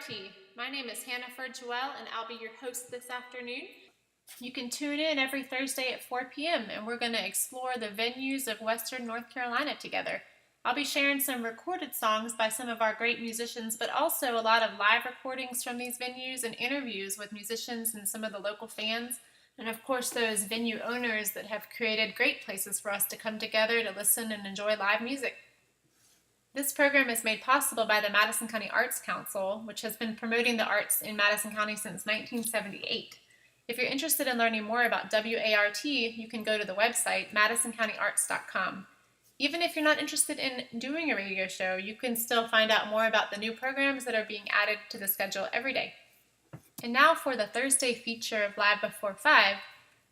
WART. My name is Hannah Joel, and I'll be your host this afternoon. You can tune in every Thursday at 4 p.m., and we're going to explore the venues of Western North Carolina together. I'll be sharing some recorded songs by some of our great musicians, but also a lot of live recordings from these venues and interviews with musicians and some of the local fans, and of course those venue owners that have created great places for us to come together to listen and enjoy live music. This program is made possible by the Madison County Arts Council, which has been promoting the arts in Madison County since 1978. If you're interested in learning more about WART, you can go to the website madisoncountyarts.com. Even if you're not interested in doing a radio show, you can still find out more about the new programs that are being added to the schedule every day. And now for the Thursday feature of Live Before 5,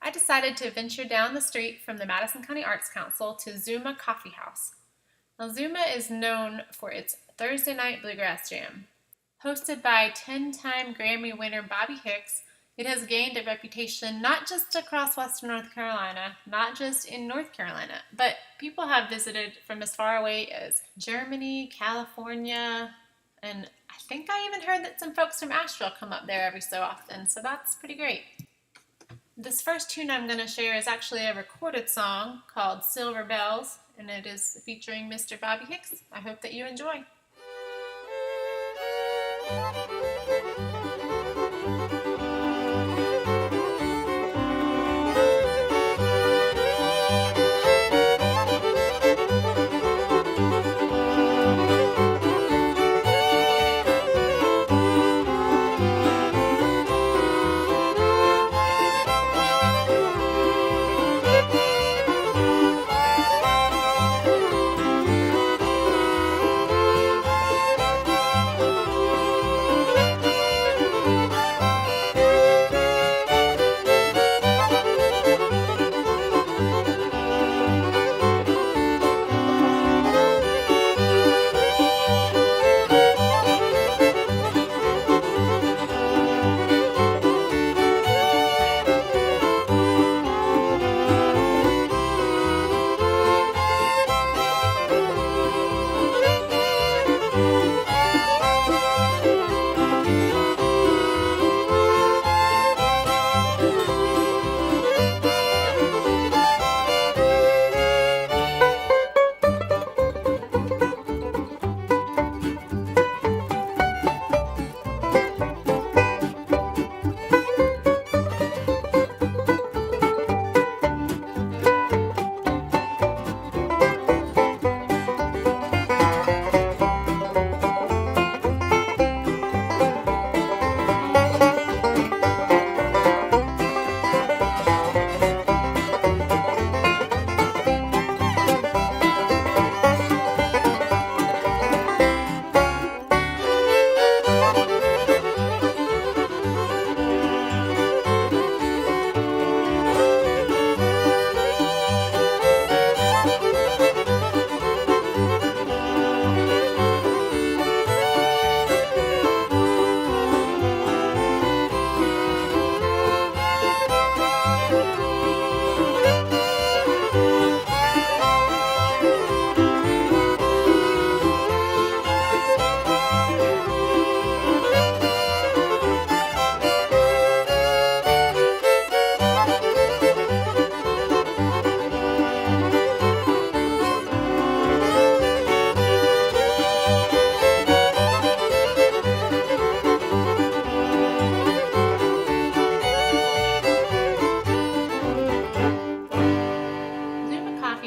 I decided to venture down the street from the Madison County Arts Council to Zuma Coffeehouse. Now, Zuma is known for its Thursday night Bluegrass Jam. Hosted by 10-time Grammy winner Bobby Hicks, it has gained a reputation not just across Western North Carolina, not just in North Carolina, but people have visited from as far away as Germany, California, and I think I even heard that some folks from Asheville come up there every so often, so that's pretty great. This first tune I'm going to share is actually a recorded song called Silver Bells, and it is featuring Mr. Bobby Hicks. I hope that you enjoy.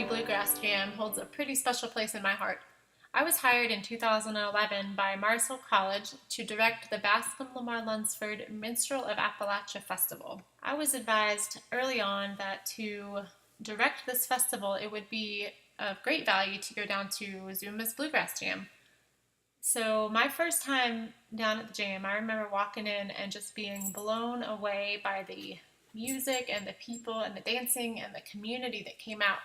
Bluegrass Jam holds a pretty special place in my heart. I was hired in 2011 by Marsville College to direct the Bascom Lamar Lunsford Minstrel of Appalachia Festival. I was advised early on that to direct this festival, it would be of great value to go down to Zuma's Bluegrass Jam. So my first time down at the jam, I remember walking in and just being blown away by the music and the people and the dancing and the community that came out.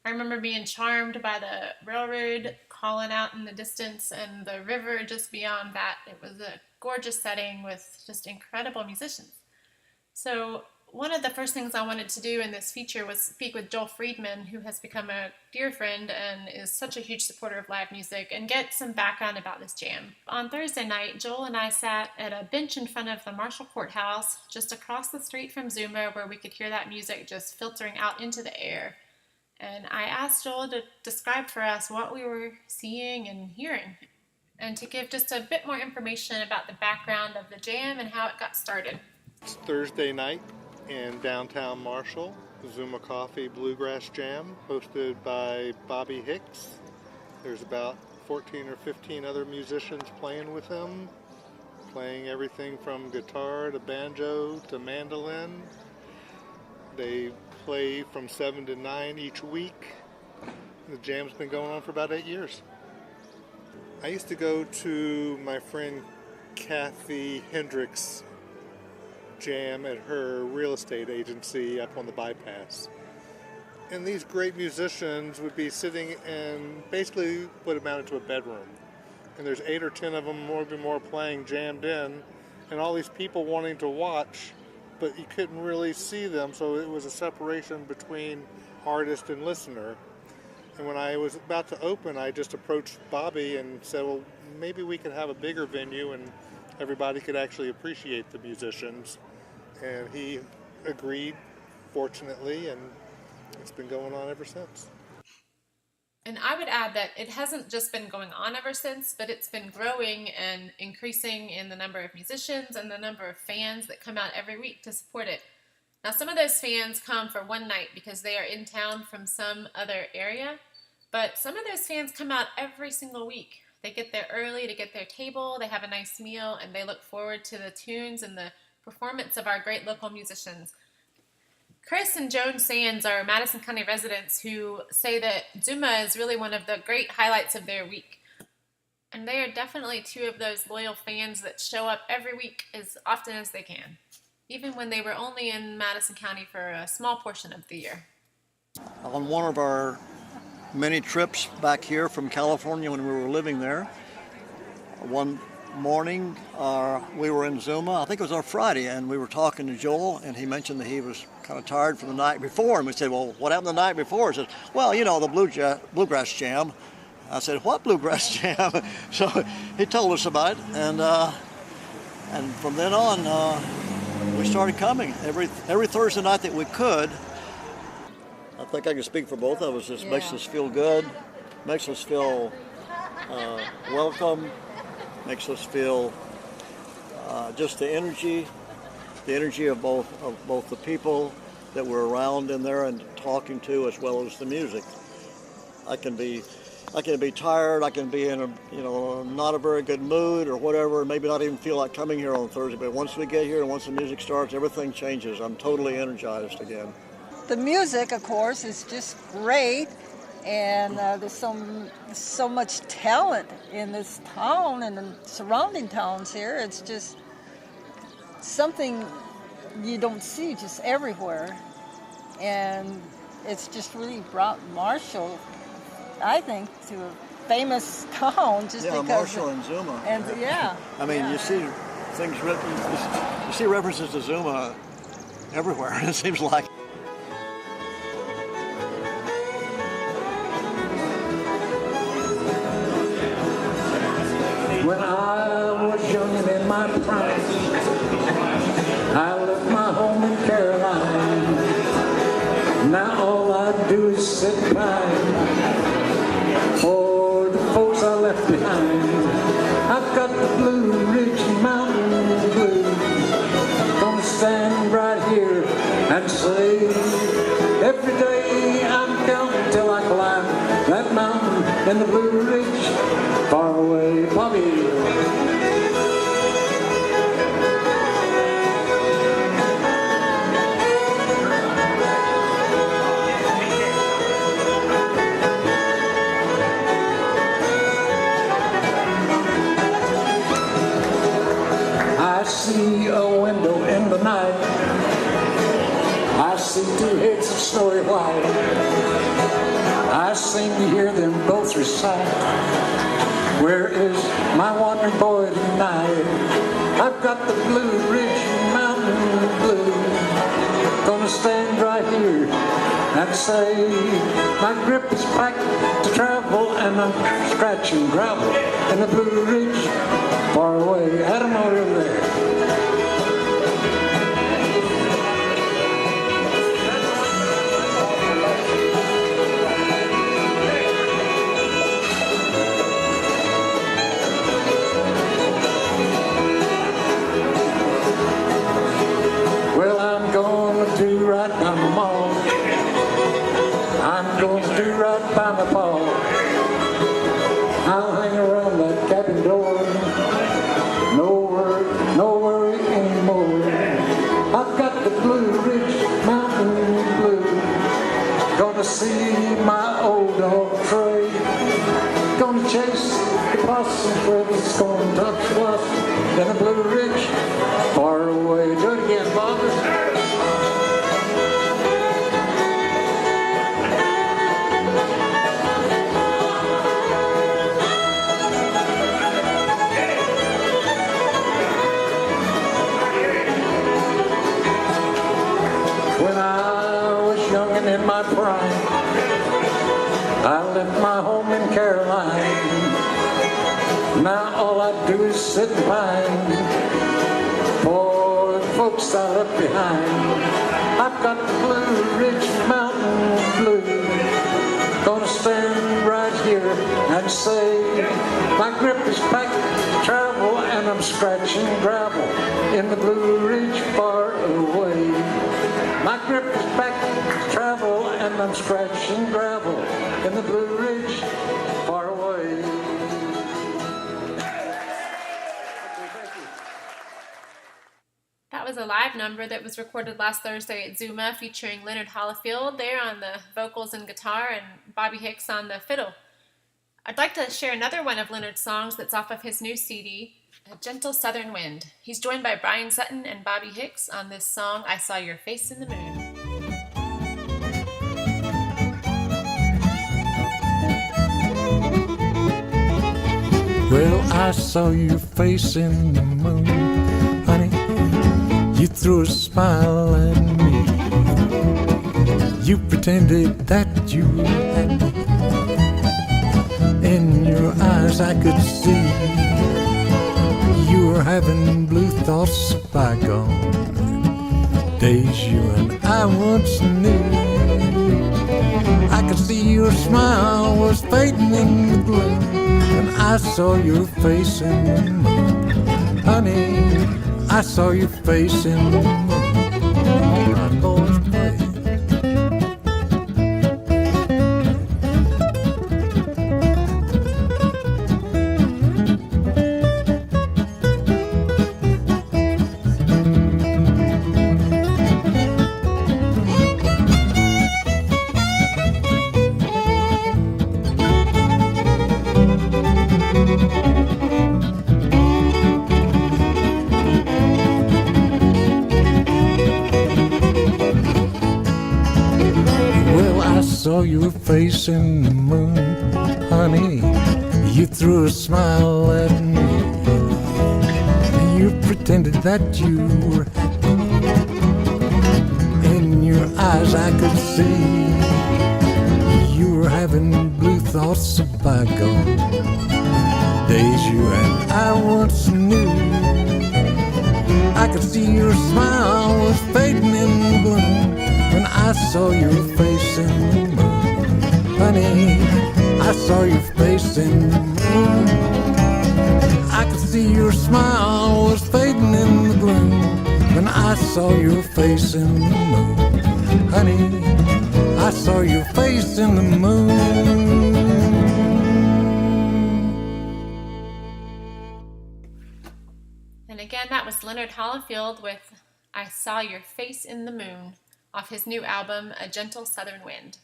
I remember being charmed by the railroad calling out in the distance and the river just beyond that. It was a gorgeous setting with just incredible musicians. So One of the first things I wanted to do in this feature was speak with Joel Friedman, who has become a dear friend and is such a huge supporter of live music, and get some background about this jam. On Thursday night, Joel and I sat at a bench in front of the Marshall Courthouse, just across the street from Zuma, where we could hear that music just filtering out into the air. And I asked Joel to describe for us what we were seeing and hearing, and to give just a bit more information about the background of the jam and how it got started. It's Thursday night in downtown Marshall, Zuma Coffee Bluegrass Jam, hosted by Bobby Hicks. There's about 14 or 15 other musicians playing with him, playing everything from guitar to banjo to mandolin. They play from 7 to 9 each week. The jam's been going on for about 8 years. I used to go to my friend Kathy Hendricks' jam at her real estate agency up on the bypass. And these great musicians would be sitting in basically what amounted to a bedroom. And there's 8 or 10 of them, maybe more, playing jammed in, and all these people wanting to watch, but you couldn't really see them, so it was a separation between artist and listener. And when I was about to open, I just approached Bobby and said, well, maybe we could have a bigger venue and everybody could actually appreciate the musicians. And he agreed, fortunately, and it's been going on ever since. And I would add that it hasn't just been going on ever since, but it's been growing and increasing in the number of musicians and the number of fans that come out every week to support it. Now, some of those fans come for one night because they are in town from some other area, but some of those fans come out every single week. They get there early to get their table, they have a nice meal, and they look forward to the tunes and the performance of our great local musicians. Chris and Joan Sands are Madison County residents who say that Zuma is really one of the great highlights of their week. And they are definitely two of those loyal fans that show up every week as often as they can, even when they were only in Madison County for a small portion of the year. On one of our many trips back here from California when we were living there, one morning we were in Zuma, I think it was on Friday, and we were talking to Joel, and he mentioned that he was kind of tired from the night before, and we said, well, what happened the night before? He said, well, you know, the Bluegrass Jam. I said, what Bluegrass Jam? So he told us about it, and from then on we started coming every Thursday night that we could. I think I can speak for both of us. This makes us feel good, makes us feel welcome, makes us feel just the energy of both the people that we're around in there and talking to, as well as the music. I can be tired. I can be in not a very good mood or whatever, maybe not even feel like coming here on Thursday. But once we get here and once the music starts, everything changes. I'm totally energized again. The music, of course, is just great. And there's so much talent in this town and the surrounding towns here. It's just something you don't see just everywhere. And it's just really brought Marshall, I think, to a famous town just because. Marshall and Zuma. And yeah. I mean, you see things written. You see references to Zuma everywhere. It seems like. When I was young and in my prime, I left my home in Caroline. Now all I do is sit and cry for the folks I left behind. I've got the Blue Ridge Mountain Blues. Gonna stand right here and say, every day I'm counting till I climb that mountain in the Blue Ridge, far away, Bobby. I see a window in the night. I see two heads of snowy white. I seem to hear them both recite, where is my wandering boy tonight? I've got the Blue Ridge Mountain Blues. Gonna stand right here and say my grip is packed to travel, and I'm scratching gravel in the Blue Ridge far away. Adam over there. Well, I'm gonna do right by my mom. I'm gonna do right by my pa. I'll hang around that cabin door. No worry anymore. I've got the Blue Ridge Mountain Blue. Gonna see my old dog Trey. Gonna chase the possum where it's gonna touch us in the Blue Ridge far away. Do it again, Bob. When I was young and in my prime, I left my home in Caroline. Now all I do is sit and pine for the folks I left behind. I've got the Blue Ridge Mountain Blue. Gonna stand right here and say my grip is packed to travel, and I'm scratching gravel in the Blue Ridge far away. My grip is packed to travel, and I'm scratching gravel in the Blue Ridge far away. That was a live number that was recorded last Thursday at Zuma, featuring Leonard Hollifield there on the vocals and guitar and Bobby Hicks on the fiddle. I'd like to share another one of Leonard's songs that's off of his new CD, A Gentle Southern Wind. He's joined by Brian Sutton and Bobby Hicks on this song, I Saw Your Face in the Moon. Well, I saw your face in the moon, honey. You threw a smile at me. You pretended that you were happy. In your eyes I could see you were having blue thoughts of bygone days you and I once knew. I could see your smile was fading in the gloom, and I saw your face in the moon. Honey, I saw your face in the moon. My boys play. Saw your face in the moon, honey. You threw a smile at me. You pretended that you were happy. In your eyes I could see you were having blue thoughts of bygone days you and I once knew. I could see your smile was fading in the gloom when I saw your face in the moon. Honey, I saw your face in the moon. I could see your smile was fading in the gloom when I saw your face in the moon. Honey, I saw your face in the moon. And again, that was Leonard Hollifield with I Saw Your Face in the Moon off his new album, A Gentle Southern Wind.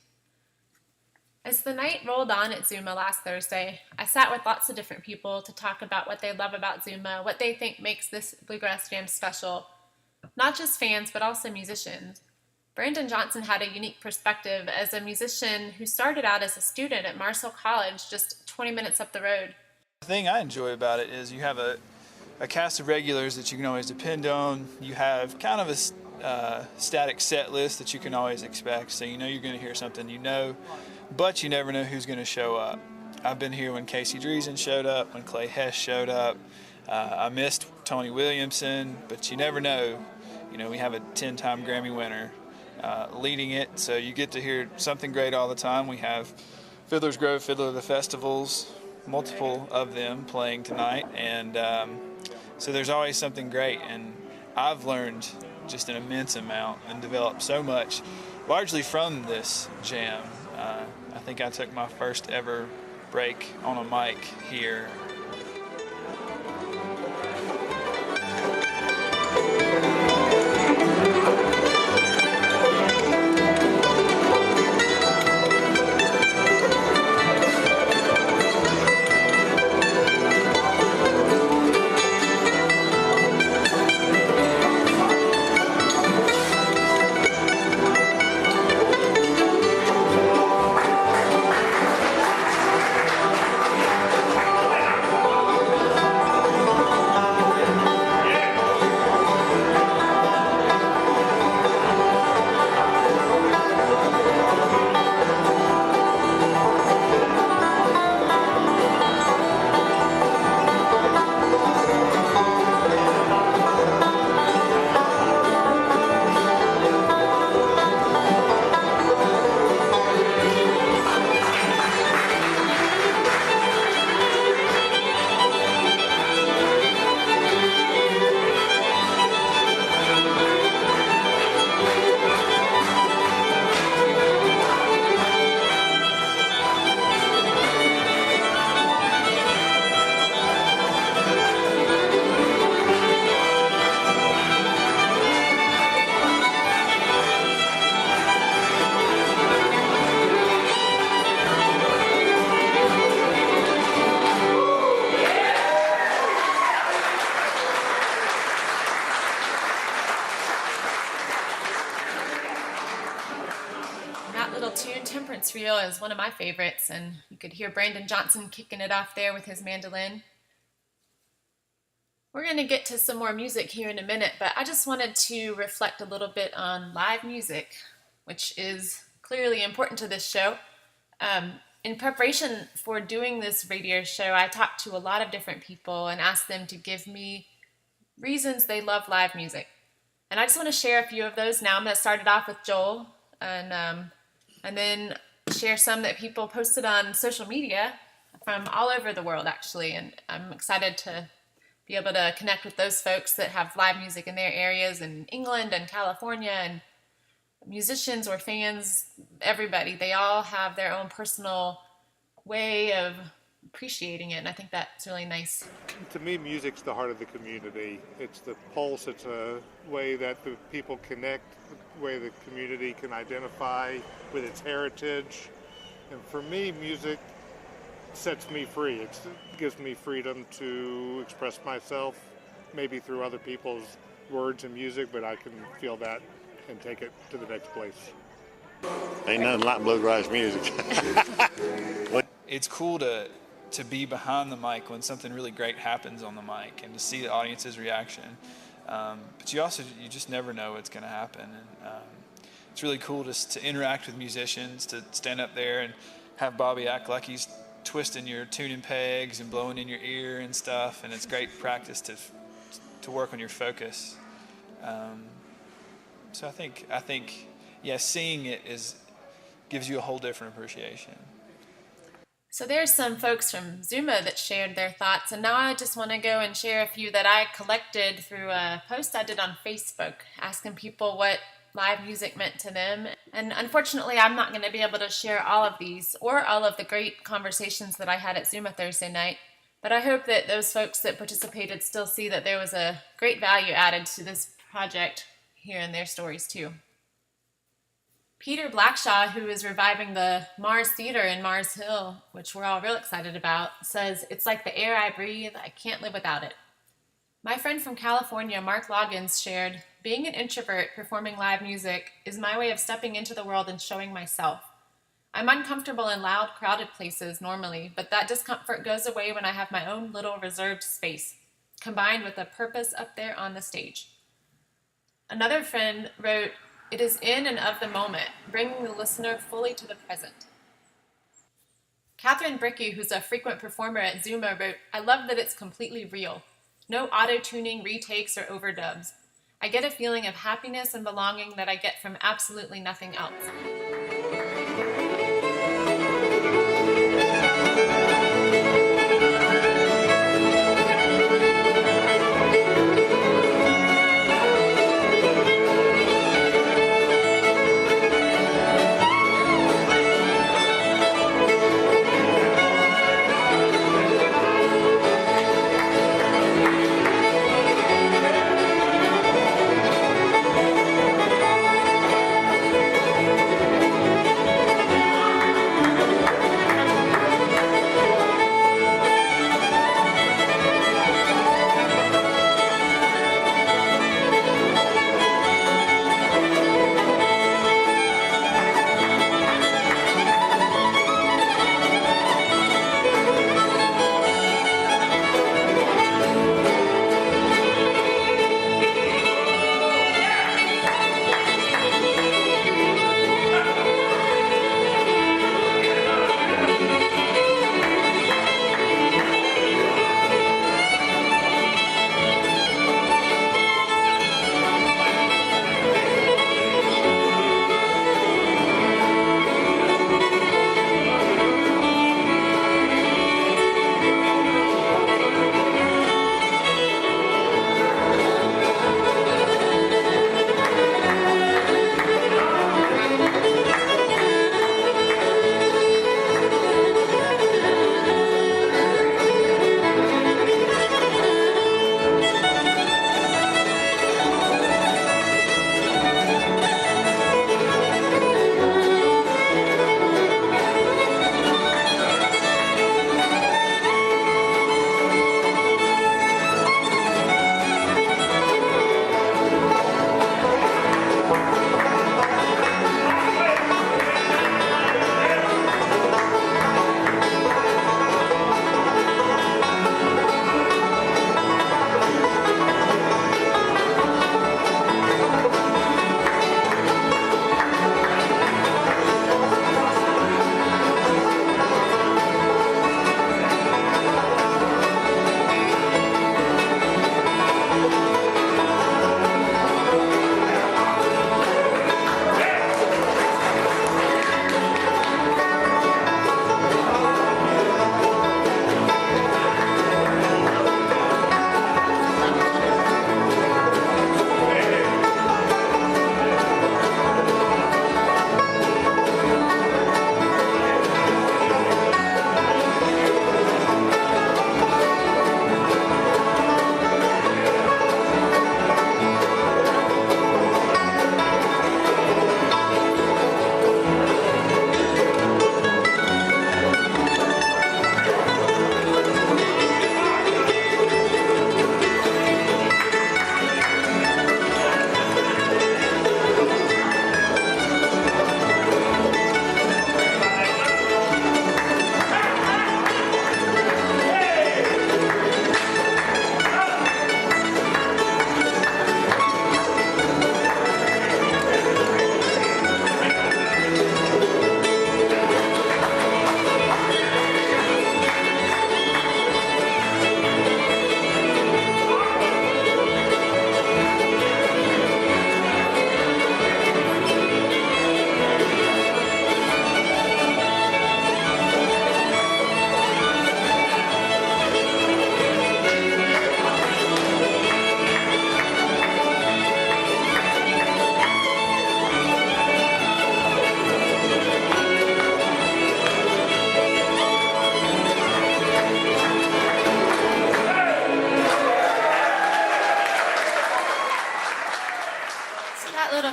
As the night rolled on at Zuma last Thursday, I sat with lots of different people to talk about what they love about Zuma, what they think makes this Bluegrass Jam special. Not just fans, but also musicians. Brandon Johnson had a unique perspective as a musician who started out as a student at Marshall College just 20 minutes up the road. The thing I enjoy about it is you have a cast of regulars that you can always depend on. You have kind of static set list that you can always expect. So you know you're going to hear something but you never know who's going to show up. I've been here when Casey Dreesen showed up, when Clay Hess showed up. I missed Tony Williamson, but you never know. We have a 10-time Grammy winner leading it, so you get to hear something great all the time. We have Fiddler's Grove Fiddler of the Festivals, multiple of them playing tonight, and so there's always something great, and I've learned just an immense amount and developed so much, largely from this jam. I think I took my first ever break on a mic here. Reel is one of my favorites, and you could hear Brandon Johnson kicking it off there with his mandolin. We're going to get to some more music here in a minute, but I just wanted to reflect a little bit on live music, which is clearly important to this show. In preparation for doing this radio show, I talked to a lot of different people and asked them to give me reasons they love live music. And I just want to share a few of those now. I'm going to start it off with Joel, and then share some that people posted on social media from all over the world, actually. And I'm excited to be able to connect with those folks that have live music in their areas in England and California, and musicians or fans, everybody. They all have their own personal way of appreciating it, and I think that's really nice. To me, music's the heart of the community. It's the pulse. It's a way that the people connect, the way the community can identify with its heritage. And for me, music sets me free. It gives me freedom to express myself, maybe through other people's words and music, but I can feel that and take it to the next place. Ain't nothing like bluegrass music. It's cool to be behind the mic when something really great happens on the mic and to see the audience's reaction. But you just never know what's going to happen. And it's really cool to interact with musicians, to stand up there and have Bobby act like he's twisting your tuning pegs and blowing in your ear and stuff. And it's great practice to work on your focus. So I think, seeing it gives you a whole different appreciation. So there's some folks from Zuma that shared their thoughts, and now I just want to go and share a few that I collected through a post I did on Facebook, asking people what live music meant to them. And unfortunately, I'm not going to be able to share all of these or all of the great conversations that I had at Zuma Thursday night, but I hope that those folks that participated still see that there was a great value added to this project here in their stories too. Peter Blackshaw, who is reviving the Mars Theater in Mars Hill, which we're all real excited about, says, "It's like the air I breathe. I can't live without it." My friend from California, Mark Loggins, shared, "Being an introvert performing live music is my way of stepping into the world and showing myself. I'm uncomfortable in loud, crowded places normally, but that discomfort goes away when I have my own little reserved space, combined with a purpose up there on the stage." Another friend wrote, "It is in and of the moment, bringing the listener fully to the present." Catherine Bricky, who's a frequent performer at Zuma, wrote, "I love that it's completely real. No auto-tuning, retakes, or overdubs. I get a feeling of happiness and belonging that I get from absolutely nothing else."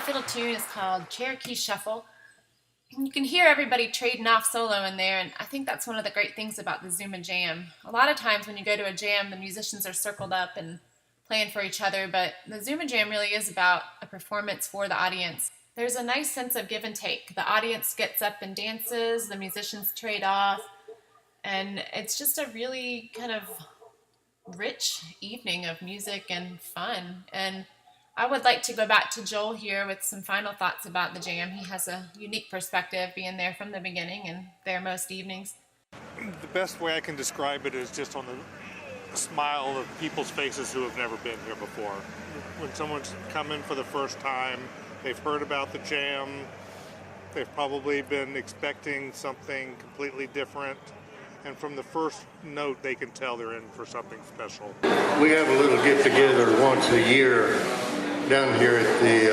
Fiddle tune is called Cherokee Shuffle. You can hear everybody trading off solo in there, and I think that's one of the great things about the Zuma Jam. A lot of times when you go to a jam, the musicians are circled up and playing for each other, but the Zuma Jam really is about a performance for the audience. There's a nice sense of give and take. The audience gets up and dances, the musicians trade off, and it's just a really kind of rich evening of music and fun. And I would like to go back to Joel here with some final thoughts about the jam. He has a unique perspective, being there from the beginning and there most evenings. The best way I can describe it is just on the smile of people's faces who have never been here before. When someone's come in for the first time, they've heard about the jam, they've probably been expecting something completely different, and from the first note they can tell they're in for something special. We have a little get-together once a year down here at the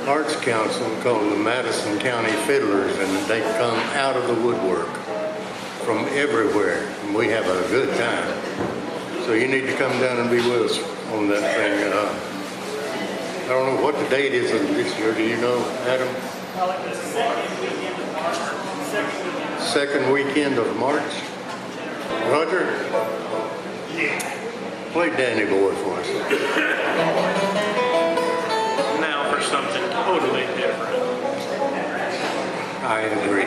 Arts Council called the Madison County Fiddlers, and they come out of the woodwork from everywhere, and we have a good time. So you need to come down and be with us on that thing. I don't know what the date is of this year. Do you know, Adam? Second weekend of March. Roger, play Danny Boy for us. Now for something totally different. I agree.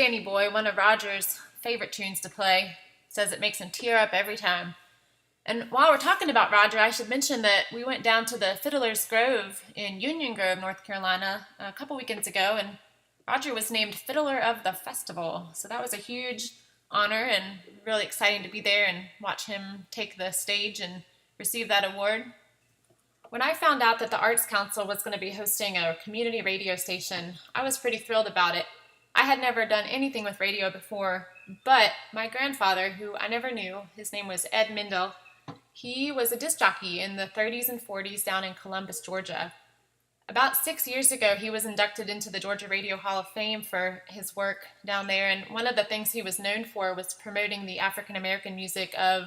Danny Boy, one of Roger's favorite tunes to play. Says it makes him tear up every time. And while we're talking about Roger, I should mention that we went down to the Fiddler's Grove in Union Grove, North Carolina, a couple weekends ago, and Roger was named Fiddler of the Festival. So that was a huge honor and really exciting to be there and watch him take the stage and receive that award. When I found out that the Arts Council was going to be hosting a community radio station, I was pretty thrilled about it. I had never done anything with radio before, but my grandfather, who I never knew, his name was Ed Mindel, he was a disc jockey in the 30s and 40s down in Columbus, Georgia. About 6 years ago, he was inducted into the Georgia Radio Hall of Fame for his work down there, and one of the things he was known for was promoting the African-American music of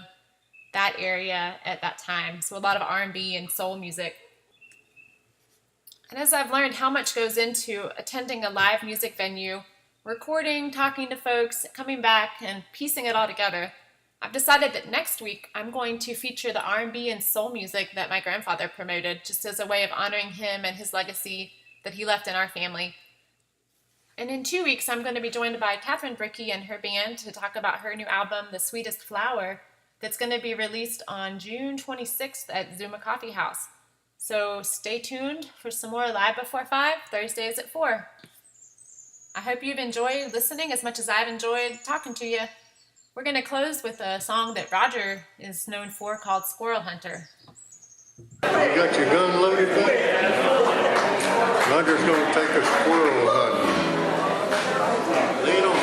that area at that time, so a lot of R&B and soul music. And as I've learned how much goes into attending a live music venue, recording, talking to folks, coming back, and piecing it all together, I've decided that next week I'm going to feature the R&B and soul music that my grandfather promoted, just as a way of honoring him and his legacy that he left in our family. And in 2 weeks, I'm going to be joined by Catherine Brickey and her band to talk about her new album, The Sweetest Flower, that's going to be released on June 26th at Zuma Coffeehouse. So stay tuned for some more Live Before 5, Thursdays at 4. I hope you've enjoyed listening as much as I've enjoyed talking to you. We're going to close with a song that Roger is known for called Squirrel Hunter. You got your gun loaded, buddy? Roger's going to take a squirrel hunting. Lean on